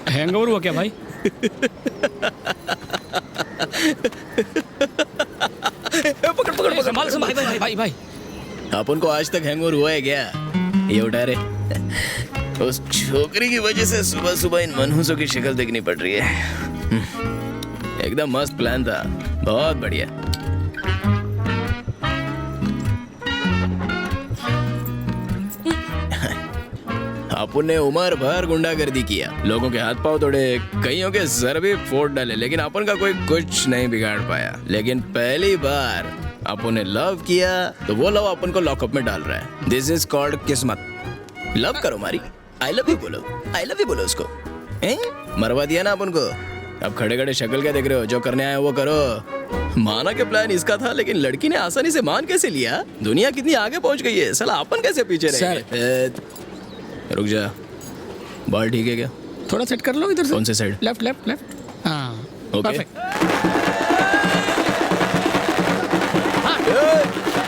Hangover हुआ क्या भाई? पकड़ पकड़ पकड़ संभाल संभाल भाई भाई भाई। अपन को आज तक हैंगओवर हुआ है क्या? ये उठा रे। उस छोकरी की वजह से सुबह सुबह इन मनहूसों की शक्ल देखनी पड़ रही है। एकदम मस्त प्लान था, बहुत बढ़िया। अपन ने उम्र भर गुंडागर्दी किया, लोगों के हाथ पांव तोड़े, कईयों के सर भी फोड़ डाले, लेकिन अपन का कोई कुछ नहीं बिगाड़ पाया। लेकिन पहली बार अपन ने लव किया तो वो लव अपन को लॉकअप में डाल रहा है। दिस इज कॉल्ड किस्मत। लव करो मारी, आई लव यू बोलो, आई लव यू बोलो उसको। मरवा दिया ना अपन को। अब खड़े खड़े शक्ल क्या देख रहे हो? जो करने आए वो करो। माना के प्लान इसका था, लेकिन लड़की ने आसानी से मान कैसे लिया? दुनिया कितनी आगे पहुंच गई है, साला अपन कैसे पीछे रहे? रुक जा, बाल ठीक है क्या? थोड़ा सेट कर लो इधर से। कौन से साइड? Left left left. हाँ ओके।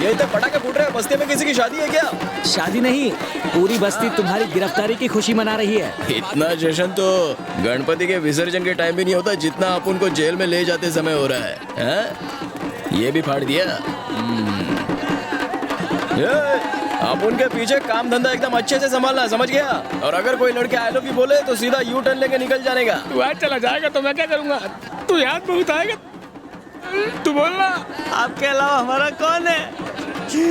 ये इधर पटाखे फूट रहे हैं, बस्ती में किसी की शादी है क्या? शादी नहीं, पूरी बस्ती तुम्हारी गिरफ्तारी की खुशी मना रही है। इतना जश्न तो गणपति के विसर्जन के टाइम भी नहीं होता जितना अपन को जेल में ले जाते समय हो रहा है? ये भी फाड़ दिया। आप उनके पीछे काम धंधा एकदम अच्छे से संभालना, समझ गया? और अगर कोई लड़के आई लव यू बोले तो सीधा यू टर्न लेके निकल जाने का। तू आज चला जाएगा तो मैं क्या करूँगा? तू याद बहुत आएगा, तू बोलना। आपके अलावा हमारा कौन है?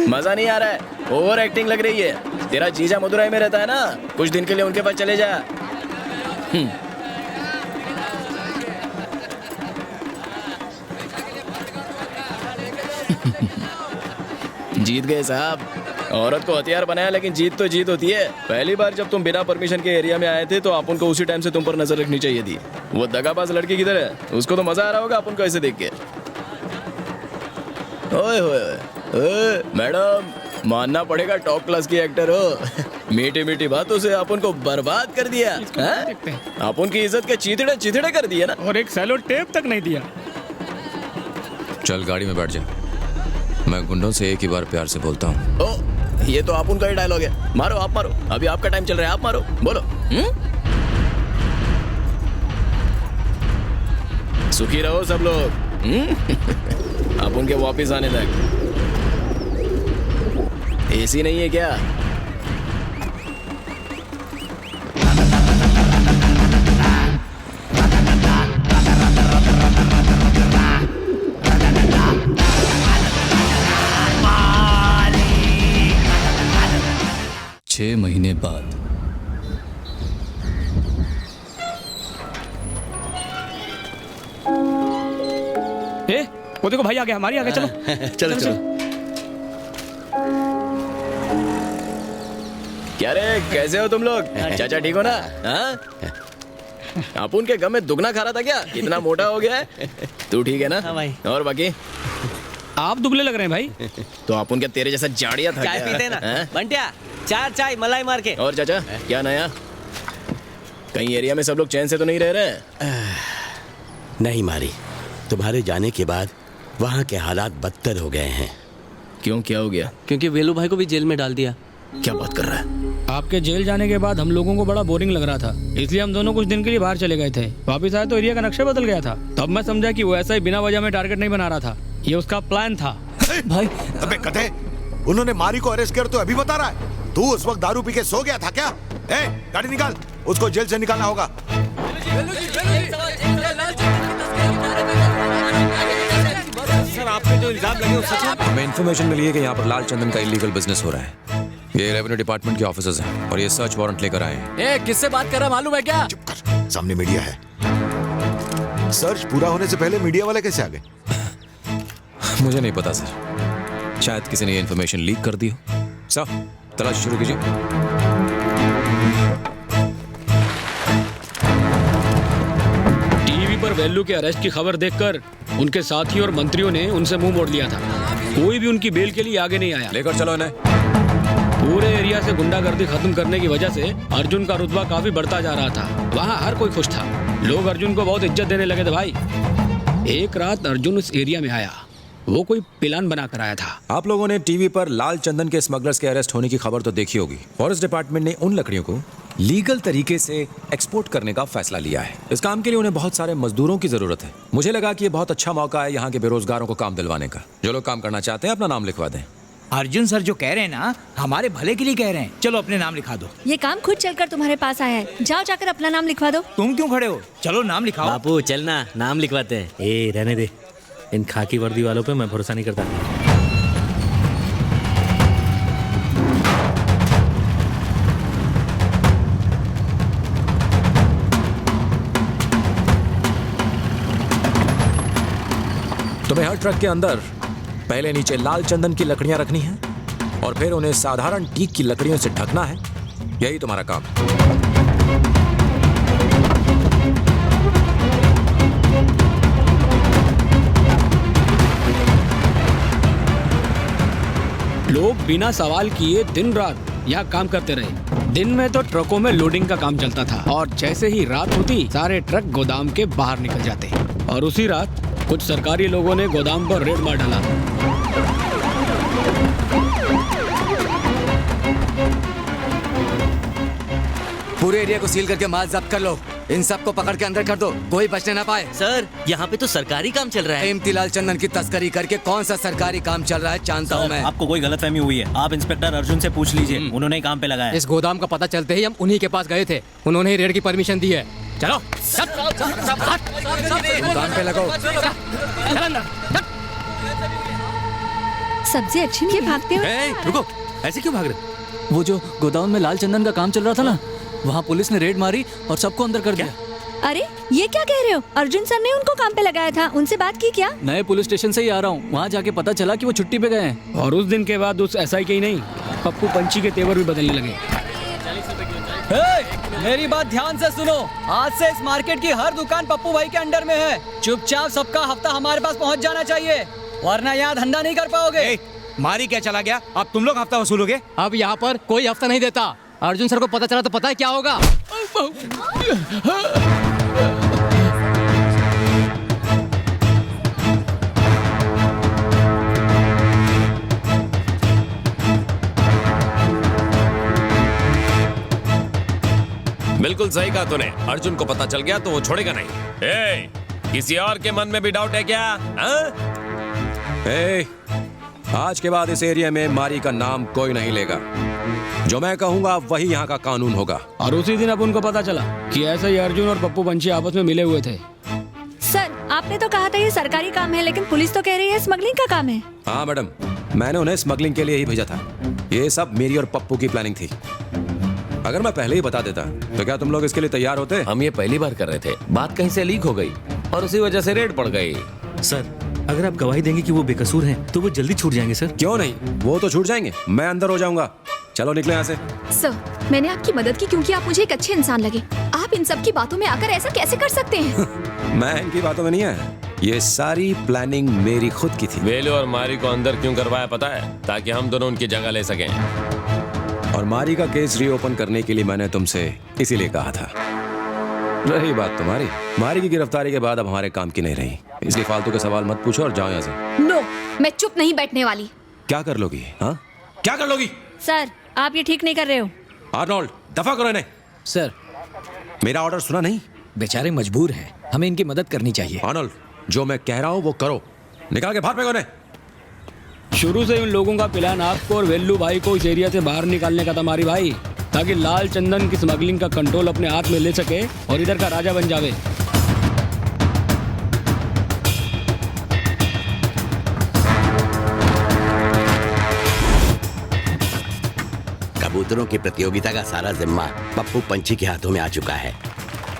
मजा नहीं आ रहा है, ओवर एक्टिंग लग रही है। तेरा जीजा मदुरई में रहता है ना, कुछ दिन के लिए उनके पास चले जा। जीत गए साहब। औरत को हथियार बनाया, लेकिन जीत तो जीत होती है। पहली बार जब तुम बिना परमिशन के एरिया में आए थे तो अपन को उसी टाइम से तुम पर नजर रखनी चाहिए थी। वो दगाबाज लड़की किधर है? उसको तो मजा आ रहा होगा अपन को ऐसे देख के। ओए ओए मैडम, मानना पड़ेगा टॉप क्लास की एक्टर हो। मीठी मीठी बातों से अपन को बर्बाद कर दिया। अपन की इज्जत के चीथड़े चीथड़े कर दिए ना। और एक सैलो टेप तक नहीं दिया। चल गाड़ी में बैठ जा, मैं गुंडों से एक ही बार प्यार से बोलता हूँ। ओ, ये तो आप उनका ही डायलॉग है। मारो, आप मारो, अभी आपका टाइम चल रहा है, आप मारो, बोलो। सुखी रहो सब लोग। आप उनके वापिस आने तक। एसी नहीं है क्या? छह महीने बाद वो देखो भाई आ गया, हमारी आ गया। चलो चलो चलो। क्या रे, कैसे हो तुम लोग? चाचा ठीक हो ना? आप उनके गम में दुगना खा रहा था क्या? इतना मोटा हो गया है। तू ठीक है ना? हाँ भाई। और बाकी आप दुबले लग रहे हैं भाई। तो आप उनके तेरे जैसा जाड़िया था चाय क्या? पीते ना हाँ? बंटिया, चार चाय मलाई मार के। और चाचा क्या नया? कहीं एरिया में सब लोग चैन से तो नहीं रह रहे? नहीं मारी, तुम्हारे जाने के बाद वहाँ के हालात बदतर हो गए हैं। क्यों, क्या हो गया? क्योंकि वेलू भाई को भी जेल में डाल दिया। क्या बात कर रहा है? आपके जेल जाने के बाद हम लोगों को बड़ा बोरिंग लग रहा था, इसलिए हम दोनों कुछ दिन के लिए बाहर चले गए थे। वापिस आए तो एरिया का नक्शा बदल गया था। तब मैं समझा कि वो ऐसा ही बिना वजह में टारगेट नहीं बना रहा था, ये उसका प्लान था। भाई अबे कथे, उन्होंने मारी को अरेस्ट कर तो अभी बता रहा है? तू उस वक्त दारू पी के सो गया था क्या? गाड़ी निकाल, उसको जेल से निकालना होगा। सर, आपने जो इल्जाम लगे वो सच है? हमें इन्फॉर्मेशन मिली है कि यहाँ पर लाल चंदन का इलीगल बिजनेस हो रहा है। ये रेवेन्यू डिपार्टमेंट के ऑफिसर्स हैं और ये सर्च वारंट लेकर आए हैं। किससे बात कर रहा मालूम है क्या? चुप कर, सामने मीडिया है। सर्च पूरा होने से पहले मीडिया वाले कैसे आ गए? मुझे नहीं पता सर, शायद किसी ने ये इन्फॉर्मेशन लीक कर दी हो। सर तलाश शुरू कीजिए। टीवी पर वेल्लू के अरेस्ट की खबर देखकर उनके साथी और मंत्रियों ने उनसे मुंह मोड़ लिया था। कोई भी उनकी बेल के लिए आगे नहीं आया। लेकर चलो इन्हें। पूरे एरिया से गुंडागर्दी खत्म करने की वजह से अर्जुन का रुतबा काफी बढ़ता जा रहा था। वहाँ हर कोई खुश था, लोग अर्जुन को बहुत इज्जत देने लगे थे भाई। एक रात अर्जुन उस एरिया में आया, वो कोई प्लान बना कर आया था। आप लोगों ने टीवी पर लाल चंदन के स्मगलर्स के अरेस्ट होने की खबर तो देखी होगी। फॉरेस्ट डिपार्टमेंट ने उन लकड़ियों को लीगल तरीके से एक्सपोर्ट करने का फैसला लिया है। इस काम के लिए उन्हें बहुत सारे मजदूरों की जरूरत है। मुझे लगा कि ये बहुत अच्छा मौका है यहाँ के बेरोजगारों को काम दिलवाने का। जो लोग काम करना चाहते हैं अपना नाम लिखवा दें। अर्जुन सर जो कह रहे हैं ना, हमारे भले के लिए कह रहे हैं। चलो अपने नाम लिखा दो। ये काम खुद चलकर तुम्हारे पास आया है, जाओ जाकर अपना नाम लिखवा दो। तुम क्यों खड़े हो? चलो नाम लिखाओ। बापू चलना, नाम लिखवाते हैं। ए रहने दे, इन खाकी वर्दी वालों पे मैं भरोसा नहीं करता। तुम्हें हर ट्रक के अंदर पहले नीचे लाल चंदन की लकड़ियां रखनी है और फिर उन्हें साधारण टीक की लकड़ियों से ढकना है। यही तुम्हारा काम। लोग बिना सवाल किए दिन रात यहाँ काम करते रहे। दिन में तो ट्रकों में लोडिंग का काम चलता था और जैसे ही रात होती सारे ट्रक गोदाम के बाहर निकल जाते। और उसी रात कुछ सरकारी लोगों ने गोदाम पर रेड मार डाला। पूरे एरिया को सील करके माल जब्त कर लो। इन सबको पकड़ के अंदर कर दो, कोई बचने ना पाए। सर यहाँ पे तो सरकारी काम चल रहा है। कीमती लाल चंदन की तस्करी करके कौन सा सरकारी काम चल रहा है जानता हूँ मैं। आपको कोई गलतफहमी हुई है, आप इंस्पेक्टर अर्जुन से पूछ लीजिए, उन्होंने ही काम पे लगाया। इस गोदाम का पता चलते ही हम उन्हीं के पास गए थे, उन्होंने ही रेड की परमिशन दी है। चलो काम पे लगो। सब्जी अच्छी नहीं भागते हुए। रुको, ऐसे क्यों भाग रहे? वो जो गोदाम में लाल चंदन का काम चल रहा था ना, वहाँ पुलिस ने रेड मारी और सबको अंदर कर दिया। अरे ये क्या कह रहे हो? अर्जुन सर ने उनको काम पे लगाया था, उनसे बात की क्या? नए पुलिस स्टेशन से ही आ रहा हूँ, वहाँ जाके पता चला कि वो छुट्टी पे गए हैं। और उस दिन के बाद उस एसआई के ही नहीं, पप्पू पंची के तेवर भी बदलने लगे। मेरी बात ध्यान से सुनो, आज से इस मार्केट की हर दुकान पप्पू भाई के अंडर में है। चुपचाप सबका हफ्ता हमारे पास पहुँच जाना चाहिए, वरना यहाँ धंधा नहीं कर पाओगे। मारी क्या चला गया? अब तुम लोग हफ्ता वसूलोगे? अब यहाँ पर कोई हफ्ता नहीं देता। अर्जुन सर को पता चला तो पता है क्या होगा। बिल्कुल सही कहा तूने। अर्जुन को पता चल गया तो वो छोड़ेगा नहीं। ए, किसी और के मन में भी डाउट है क्या? आज के बाद इस एरिया में मारी का नाम कोई नहीं लेगा। जो मैं कहूंगा वही यहाँ का कानून होगा। और उसी दिन अब उनको पता चला कि ऐसे ही अर्जुन और पप्पू पंची आपस में मिले हुए थे। सर आपने तो कहा था ये सरकारी काम है, लेकिन पुलिस तो कह रही है स्मगलिंग का काम है। हाँ मैडम, मैंने उन्हें स्मगलिंग के लिए ही भेजा था। ये सब मेरी और पप्पू की प्लानिंग थी। अगर मैं पहले ही बता देता तो क्या तुम लोग इसके लिए तैयार होते? हम ये पहली बार कर रहे थे, बात कहीं से लीक हो गई और उसी वजह से रेड पड़ गई। सर अगर आप गवाही देंगे कि वो बेकसूर हैं, तो वो जल्दी छूट जाएंगे। सर क्यों नहीं, वो तो छूट जाएंगे, मैं अंदर हो जाऊंगा। चलो निकले यहाँ से। सर मैंने आपकी मदद की क्योंकि आप मुझे एक अच्छे इंसान लगे। आप इन सब की बातों में आकर ऐसा कैसे कर सकते हैं? मैं इनकी बातों में नहीं आया, ये सारी प्लानिंग मेरी खुद की थी। वेलू और मारी को अंदर क्यों करवाया पता है? ताकि हम दोनों उनकी जगह ले सकें। और मारी का केस रीओपन करने के लिए मैंने तुमसे इसीलिए कहा था। रही बात तुम्हारी, मारी की गिरफ्तारी के बाद अब हमारे काम की नहीं रही, इसलिए फालतू के सवाल मत पूछो और जाओ यहाँ से। नो, मैं चुप नहीं बैठने वाली। क्या कर लोगी? हाँ क्या कर लोगी? सर आप ये ठीक नहीं कर रहे हो। आर्नोल्ड दफा करो इन्हें। सर मेरा ऑर्डर सुना नहीं? बेचारे मजबूर हैं, हमें इनकी मदद करनी चाहिए। आर्नोल्ड जो मैं कह रहा हूँ वो करो, निकाल के बाहर फेंको इन्हें। शुरू से उन लोगों का प्लान आपको और वेल्लू भाई को इस एरिया से बाहर निकालने का था मारी भाई, ताकि लाल चंदन की स्मगलिंग का कंट्रोल अपने हाथ में ले सके और इधर का राजा बन जावे। कबूतरों की प्रतियोगिता का सारा जिम्मा पप्पू पंची के हाथों में आ चुका है।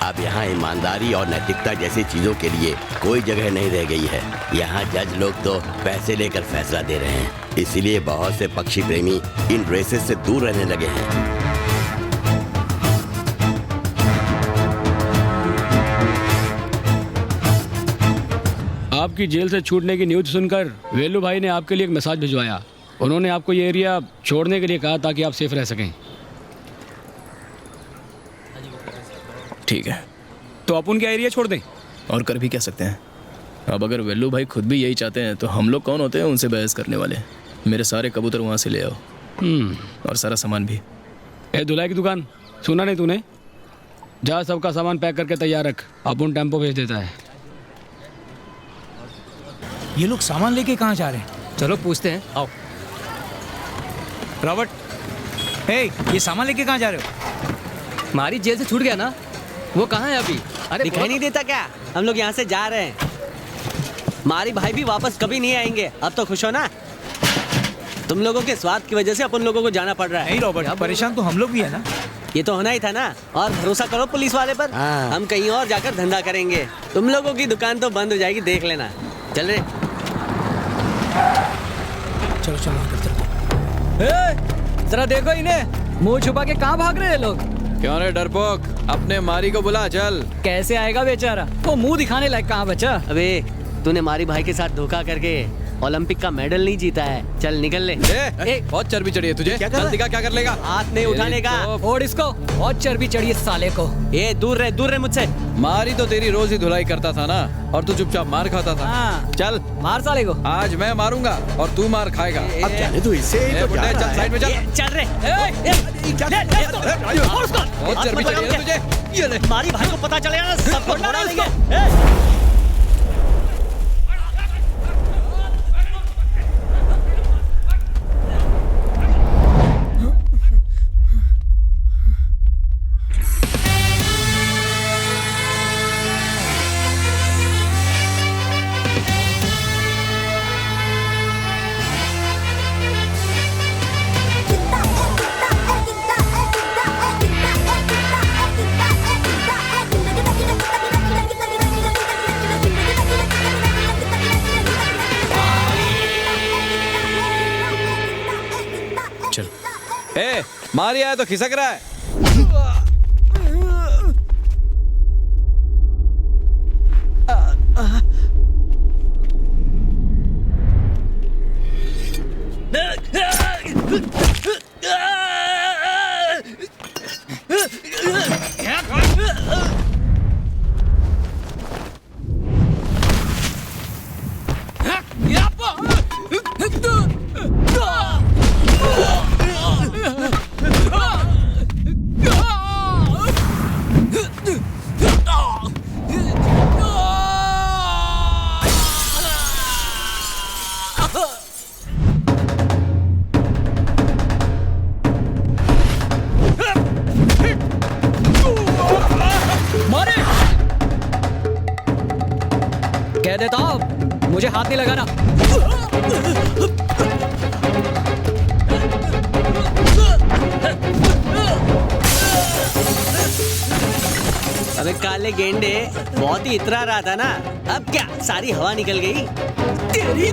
अब यहाँ ईमानदारी और नैतिकता जैसी चीजों के लिए कोई जगह नहीं रह गई है। यहाँ जज लोग तो पैसे लेकर फैसला दे रहे हैं, इसीलिए बहुत से पक्षी प्रेमी इन रेसेस से दूर रहने लगे हैं। आपकी जेल से छूटने की न्यूज़ सुनकर वेलू भाई ने आपके लिए एक मैसेज भिजवाया। उन्होंने आपको ये एरिया छोड़ने के लिए कहा ताकि आप सेफ रह सकें। ठीक है, तो आप उनका एरिया छोड़ दें। और कर भी क्या सकते हैं? अब अगर वेल्लू भाई खुद भी यही चाहते हैं तो हम लोग कौन होते हैं उनसे बहस करने वाले? मेरे सारे कबूतर वहाँ से ले आओ और सारा सामान भी। ए धुलाई की दुकान, सुना नहीं तूने? जा सबका सामान पैक करके तैयार रख, अपन टेम्पो भेज देता है। ये लोग सामान लेके कहाँ जा रहे हैं? चलो पूछते हैं, आओ। रॉबर्ट, ये सामान लेके कहाँ जा रहे हो? मारी जेल से छूट गया ना, वो कहाँ है अभी? अरे दिखाई नहीं देता क्या? हम लोग यहाँ से जा रहे हैं। मारी भाई भी वापस कभी नहीं आएंगे। अब तो खुश हो ना? तुम लोगों के स्वाद की वजह से अपन लोगों को जाना पड़ रहा है। नहीं रॉबर्ट, परेशान तो हम लोग भी है ना। ये तो होना ही था ना। और भरोसा करो पुलिस वाले पर, हम कहीं और जाकर धंधा करेंगे। तुम लोगों की दुकान तो बंद हो जाएगी, देख लेना। चल रहे। चलो चलो जरा देखो इन्हें, मुंह छुपा के कहाँ भाग रहे हैं लोग? क्यों रे डरपोक, अपने मारी को बुला चल। कैसे आएगा बेचारा, वो मुंह दिखाने लायक कहाँ बचा? अबे तूने मारी भाई के साथ धोखा करके ओलंपिक का मेडल नहीं जीता है। चल निकल ले। बहुत चर्बी चढ़ी है तुझे, चल दिखा क्या कर लेगा। हाथ नहीं उठाने का। और इसको बहुत चर्बी चढ़ी है साले को। ये दूर रहे मुझसे। मारी तो तेरी रोज ही धुलाई करता था ना, और तू चुपचाप मार खाता था। हाँ। चल मार साले को। आज मैं मारूंगा और तू मार खाएगा। अब जाने दो इसे। चल साइड में चल। चल रहे। बहुत चर्बी चढ़ी है तुझे। ये ले। मारी भाई को पता चलेगा ना, सबको उड़ा देंगे। मारी आया तो खिसक रहा है। कह देता हूं, मुझे हाथ नहीं लगाना। अबे काले गेंडे, बहुत ही इतरा रहा था ना, अब क्या सारी हवा निकल गई तेरी।